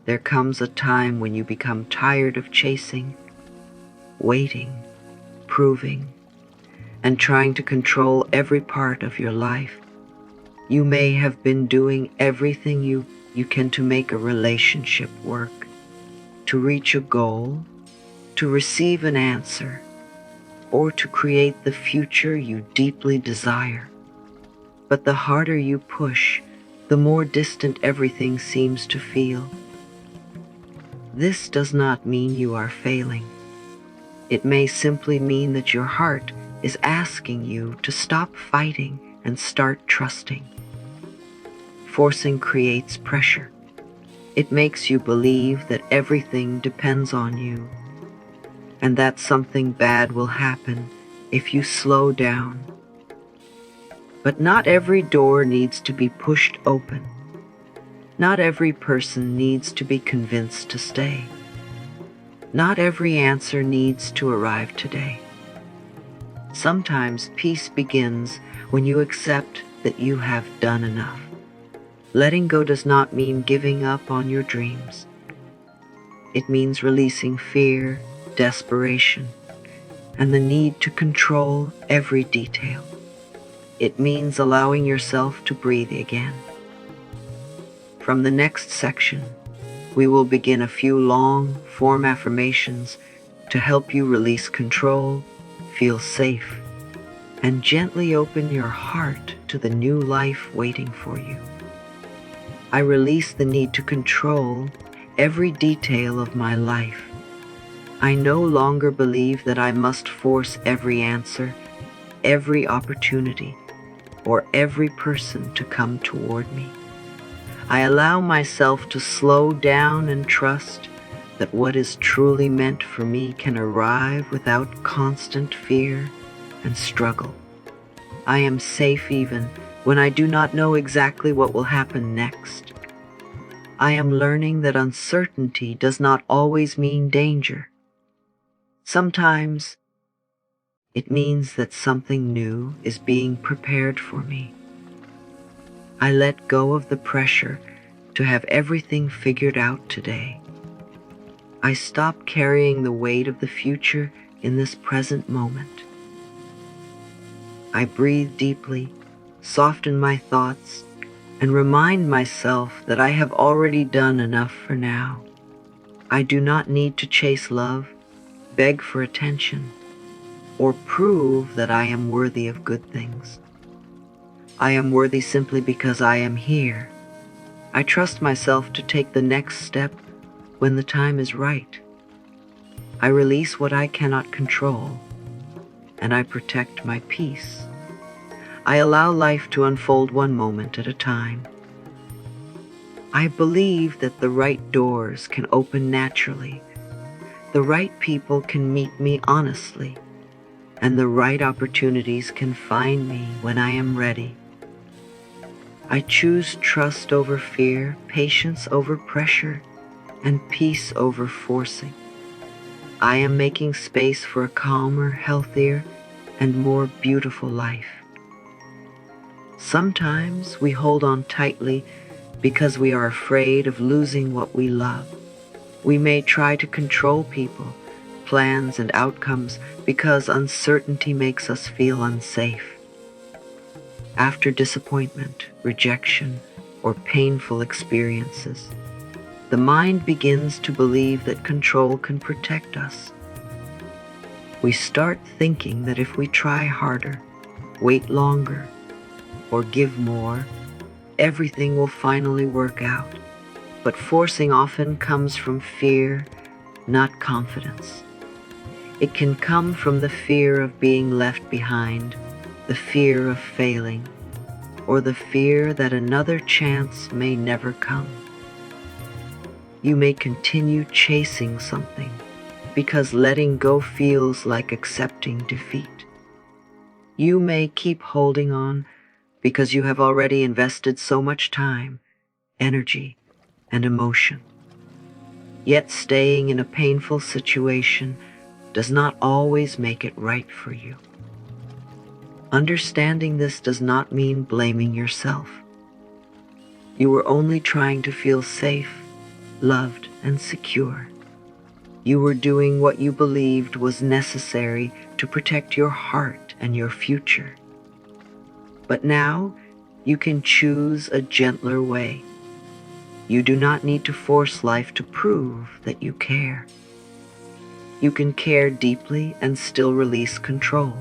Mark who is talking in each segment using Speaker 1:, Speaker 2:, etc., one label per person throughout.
Speaker 1: There comes a time when you become tired of chasing, waiting, proving, and trying to control every part of your life. You may have been doing everything you can to make a relationship work, to reach a goal, to receive an answer, or to create the future you deeply desire. But the harder you push, the more distant everything seems to feel. This does not mean you are failing. It may simply mean that your heart is asking you to stop fighting and start trusting. Forcing creates pressure. It makes you believe that everything depends on you, and that something bad will happen if you slow down. But not every door needs to be pushed open. Not every person needs to be convinced to stay. Not every answer needs to arrive today. Sometimes peace begins when you accept that you have done enough. Letting go does not mean giving up on your dreams. It means releasing fear, desperation, and the need to control every detail. It means allowing yourself to breathe again. From the next section, we will begin a few long-form affirmations to help you release control, feel safe, and gently open your heart to the new life waiting for you. I release the need to control every detail of my life. I no longer believe that I must force every answer, every opportunity, or every person to come toward me. I allow myself to slow down and trust that what is truly meant for me can arrive without constant fear and struggle. I am safe even when I do not know exactly what will happen next. I am learning that uncertainty does not always mean danger. Sometimes it means that something new is being prepared for me. I let go of the pressure to have everything figured out today. I stop carrying the weight of the future in this present moment. I breathe deeply, soften my thoughts, and remind myself that I have already done enough for now. I do not need to chase love, beg for attention, or prove that I am worthy of good things. I am worthy simply because I am here. I trust myself to take the next step when the time is right. I release what I cannot control, and I protect my peace. I allow life to unfold one moment at a time. I believe that the right doors can open naturally, the right people can meet me honestly, and the right opportunities can find me when I am ready. I choose trust over fear, patience over pressure, and peace over forcing. I am making space for a calmer, healthier, and more beautiful life. Sometimes we hold on tightly because we are afraid of losing what we love. We may try to control people, plans, and outcomes because uncertainty makes us feel unsafe. After disappointment, rejection, or painful experiences, the mind begins to believe that control can protect us. We start thinking that if we try harder, wait longer, or give more, everything will finally work out. But forcing often comes from fear, not confidence. It can come from the fear of being left behind, the fear of failing, or the fear that another chance may never come. You may continue chasing something because letting go feels like accepting defeat. You may keep holding on because you have already invested so much time, energy, and emotion. Yet staying in a painful situation does not always make it right for you. Understanding this does not mean blaming yourself. You were only trying to feel safe, loved, and secure. You were doing what you believed was necessary to protect your heart and your future. But now, you can choose a gentler way. You do not need to force life to prove that you care. You can care deeply and still release control.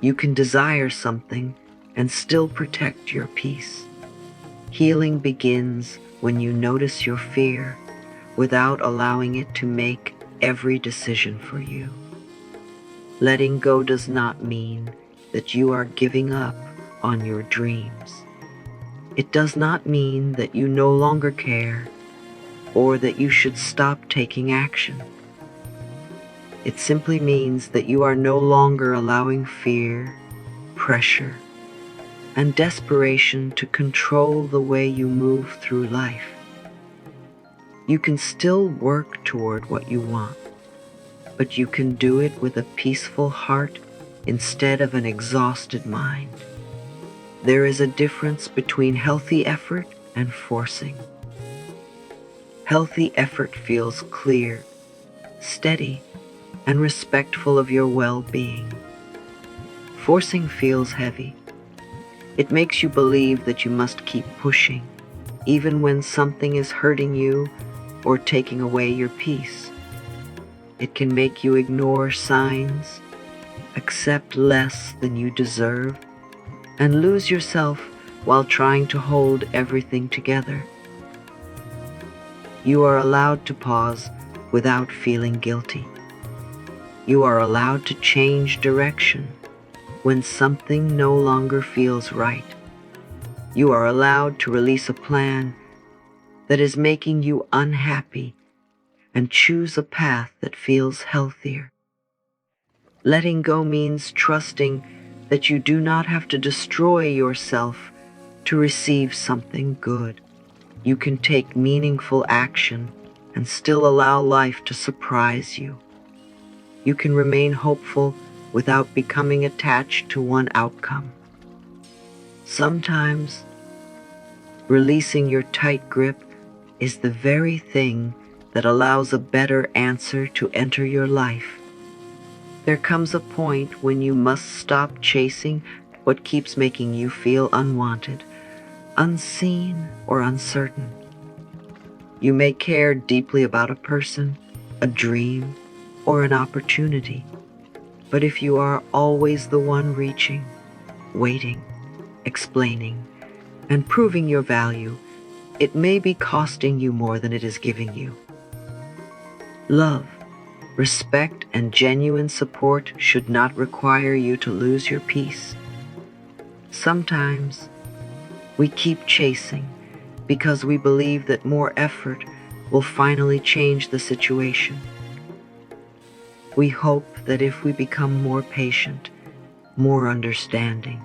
Speaker 1: You can desire something and still protect your peace. Healing begins when you notice your fear without allowing it to make every decision for you. Letting go does not mean that you are giving up on your dreams. It does not mean that you no longer care or that you should stop taking action. It simply means that you are no longer allowing fear, pressure, and desperation to control the way you move through life. You can still work toward what you want, but you can do it with a peaceful heart instead of an exhausted mind. There is a difference between healthy effort and forcing. Healthy effort feels clear, steady, and respectful of your well-being. Forcing feels heavy. It makes you believe that you must keep pushing, even when something is hurting you or taking away your peace. It can make you ignore signs, accept less than you deserve, and lose yourself while trying to hold everything together. You are allowed to pause without feeling guilty. You are allowed to change direction when something no longer feels right. You are allowed to release a plan that is making you unhappy and choose a path that feels healthier. Letting go means trusting that you do not have to destroy yourself to receive something good. You can take meaningful action and still allow life to surprise you. You can remain hopeful without becoming attached to one outcome. Sometimes, releasing your tight grip is the very thing that allows a better answer to enter your life. There comes a point when you must stop chasing what keeps making you feel unwanted, unseen, or uncertain. You may care deeply about a person, a dream, or an opportunity, but if you are always the one reaching, waiting, explaining, and proving your value, it may be costing you more than it is giving you. Love, respect, and genuine support should not require you to lose your peace. Sometimes, we keep chasing because we believe that more effort will finally change the situation. We hope that if we become more patient, more understanding,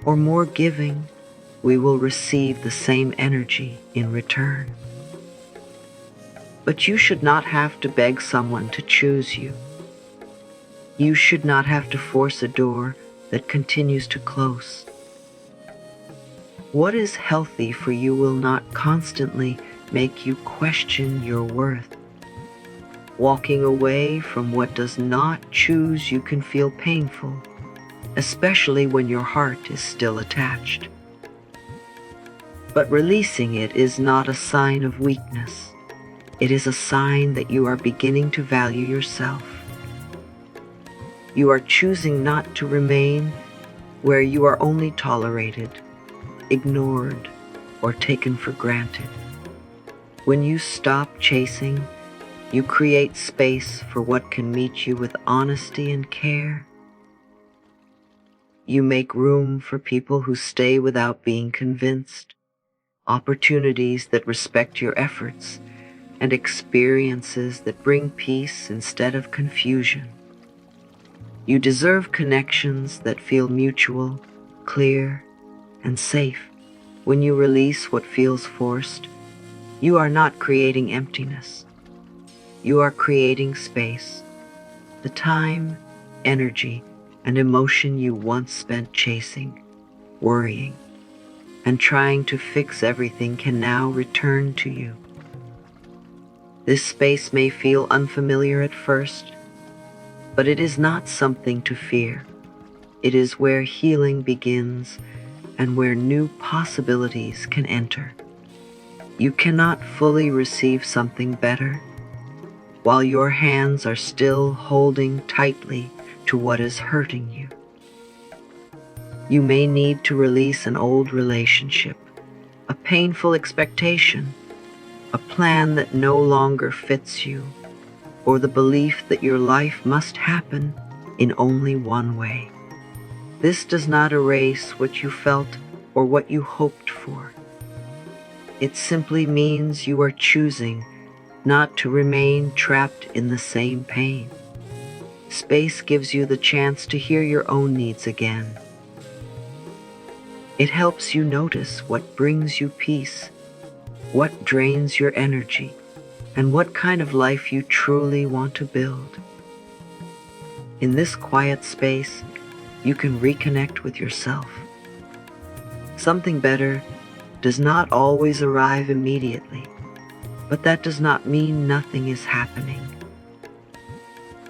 Speaker 1: or more giving, we will receive the same energy in return. But you should not have to beg someone to choose you. You should not have to force a door that continues to close. What is healthy for you will not constantly make you question your worth. Walking away from what does not choose you can feel painful, especially when your heart is still attached. But releasing it is not a sign of weakness. It is a sign that you are beginning to value yourself. You are choosing not to remain where you are only tolerated, ignored, or taken for granted. When you stop chasing, you create space for what can meet you with honesty and care. You make room for people who stay without being convinced, opportunities that respect your efforts, and experiences that bring peace instead of confusion. You deserve connections that feel mutual, clear, and safe. When you release what feels forced, you are not creating emptiness. You are creating space. The time, energy, and emotion you once spent chasing, worrying, and trying to fix everything can now return to you. This space may feel unfamiliar at first, but it is not something to fear. It is where healing begins and where new possibilities can enter. You cannot fully receive something better while your hands are still holding tightly to what is hurting you. You may need to release an old relationship, a painful expectation, a plan that no longer fits you, or the belief that your life must happen in only one way. This does not erase what you felt or what you hoped for. It simply means you are choosing not to remain trapped in the same pain. Space gives you the chance to hear your own needs again. It helps you notice what brings you peace, what drains your energy, and what kind of life you truly want to build. In this quiet space, you can reconnect with yourself. Something better does not always arrive immediately, but that does not mean nothing is happening.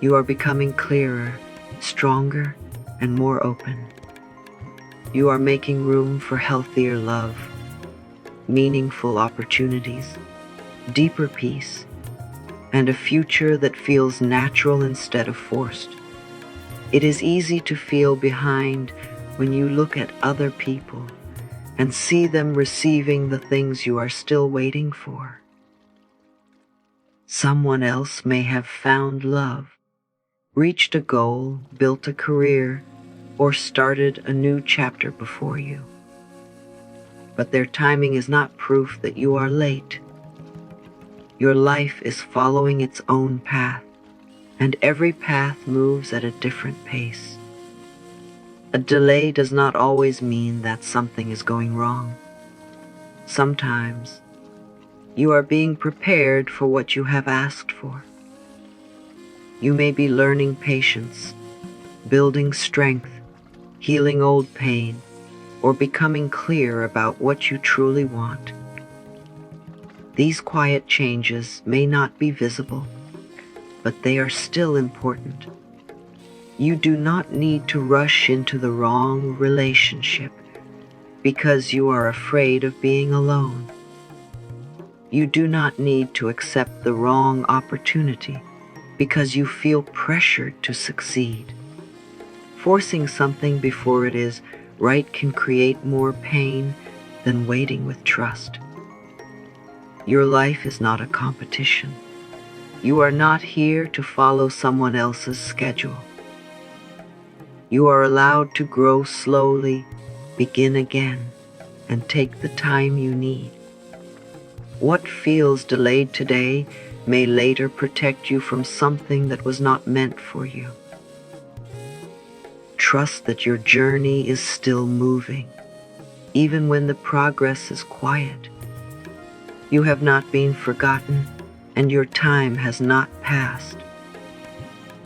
Speaker 1: You are becoming clearer, stronger, and more open. You are making room for healthier love, meaningful opportunities, deeper peace, and a future that feels natural instead of forced. It is easy to feel behind when you look at other people and see them receiving the things you are still waiting for. Someone else may have found love, reached a goal, built a career, or started a new chapter before you. But their timing is not proof that you are late. Your life is following its own path, and every path moves at a different pace. A delay does not always mean that something is going wrong. Sometimes, you are being prepared for what you have asked for. You may be learning patience, building strength, healing old pain, or becoming clear about what you truly want. These quiet changes may not be visible, but they are still important. You do not need to rush into the wrong relationship because you are afraid of being alone. You do not need to accept the wrong opportunity because you feel pressured to succeed. Forcing something before it is right can create more pain than waiting with trust. Your life is not a competition. You are not here to follow someone else's schedule. You are allowed to grow slowly, begin again, and take the time you need. What feels delayed today may later protect you from something that was not meant for you. Trust that your journey is still moving, even when the progress is quiet. You have not been forgotten, and your time has not passed.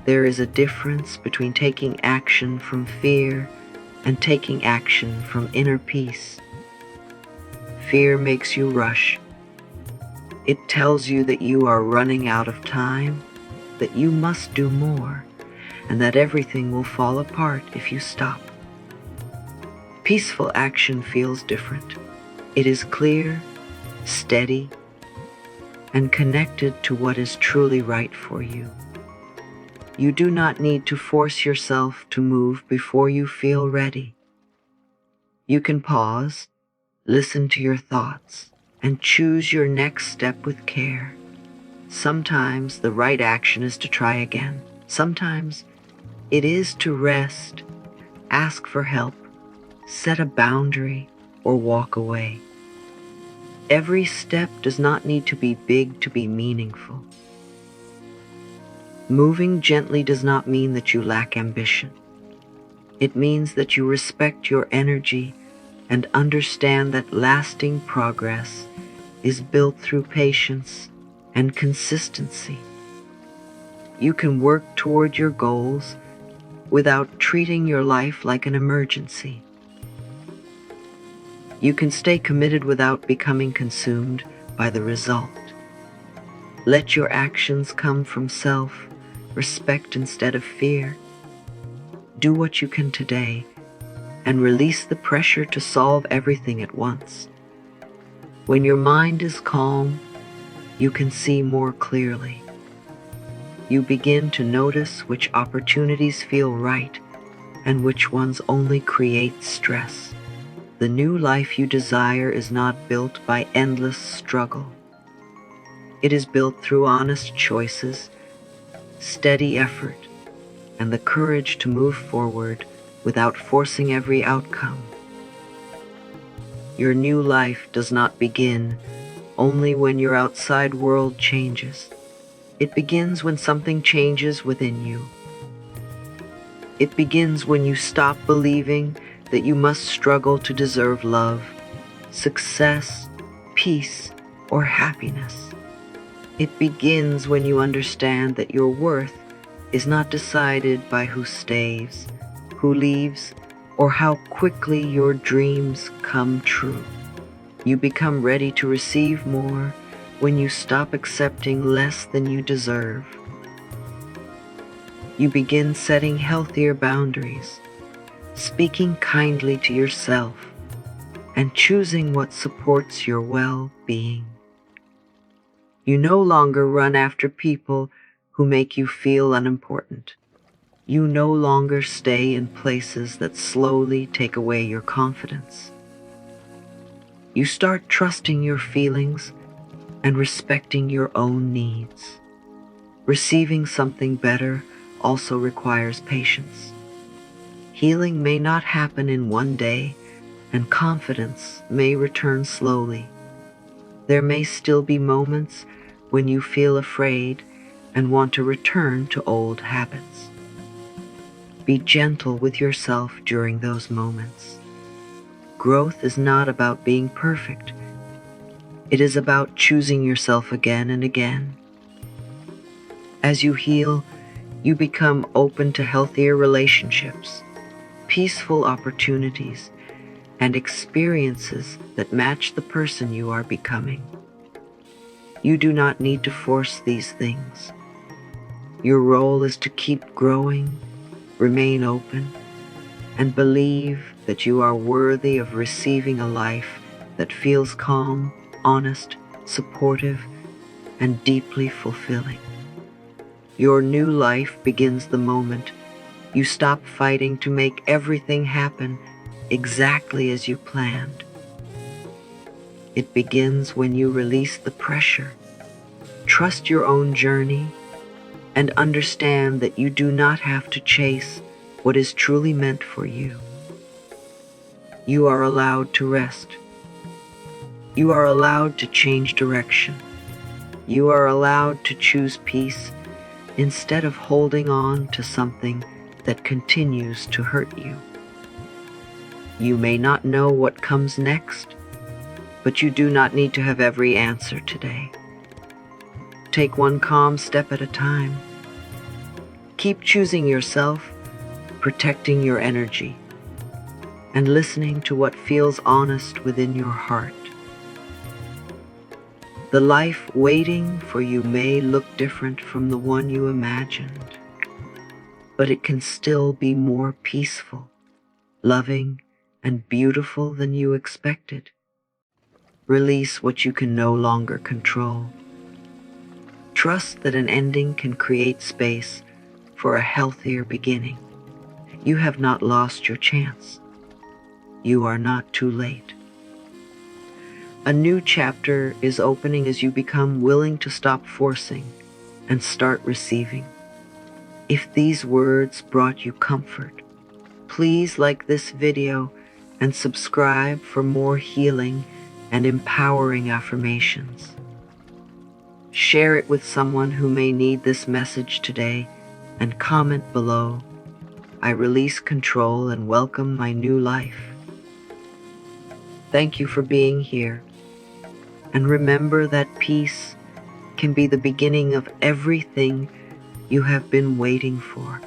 Speaker 1: There is a difference between taking action from fear and taking action from inner peace. Fear makes you rush. It tells you that you are running out of time, that you must do more, and that everything will fall apart if you stop. Peaceful action feels different. It is clear, steady, and connected to what is truly right for you. You do not need to force yourself to move before you feel ready. You can pause, listen to your thoughts, and choose your next step with care. Sometimes the right action is to try again. Sometimes it is to rest, ask for help, set a boundary, or walk away. Every step does not need to be big to be meaningful. Moving gently does not mean that you lack ambition. It means that you respect your energy and understand that lasting progress is built through patience and consistency. You can work toward your goals without treating your life like an emergency. You can stay committed without becoming consumed by the result. Let your actions come from self-respect instead of fear. Do what you can today and release the pressure to solve everything at once. When your mind is calm, you can see more clearly. You begin to notice which opportunities feel right and which ones only create stress. The new life you desire is not built by endless struggle. It is built through honest choices, steady effort, and the courage to move forward without forcing every outcome. Your new life does not begin only when your outside world changes. It begins when something changes within you. It begins when you stop believing that you must struggle to deserve love, success, peace, or happiness. It begins when you understand that your worth is not decided by who stays, who leaves, or how quickly your dreams come true. You become ready to receive more when you stop accepting less than you deserve. You begin setting healthier boundaries, speaking kindly to yourself, and choosing what supports your well-being. You no longer run after people who make you feel unimportant. You no longer stay in places that slowly take away your confidence. You start trusting your feelings and respecting your own needs. Receiving something better also requires patience. Healing may not happen in one day, and confidence may return slowly. There may still be moments when you feel afraid and want to return to old habits. Be gentle with yourself during those moments. Growth is not about being perfect. It is about choosing yourself again and again. As you heal, you become open to healthier relationships, peaceful opportunities, and experiences that match the person you are becoming. You do not need to force these things. Your role is to keep growing, remain open, and believe that you are worthy of receiving a life that feels calm, honest, supportive, and deeply fulfilling. Your new life begins the moment you stop fighting to make everything happen exactly as you planned. It begins when you release the pressure, trust your own journey, and understand that you do not have to chase what is truly meant for you. You are allowed to rest. You are allowed to change direction. You are allowed to choose peace instead of holding on to something that continues to hurt you. You may not know what comes next, but you do not need to have every answer today. Take one calm step at a time. Keep choosing yourself, protecting your energy, and listening to what feels honest within your heart. The life waiting for you may look different from the one you imagined, but it can still be more peaceful, loving, and beautiful than you expected. Release what you can no longer control. Trust that an ending can create space for a healthier beginning. You have not lost your chance. You are not too late. A new chapter is opening as you become willing to stop forcing and start receiving. If these words brought you comfort, please like this video and subscribe for more healing and empowering affirmations. Share it with someone who may need this message today and comment below. I release control and welcome my new life. Thank you for being here. And remember that peace can be the beginning of everything you have been waiting for.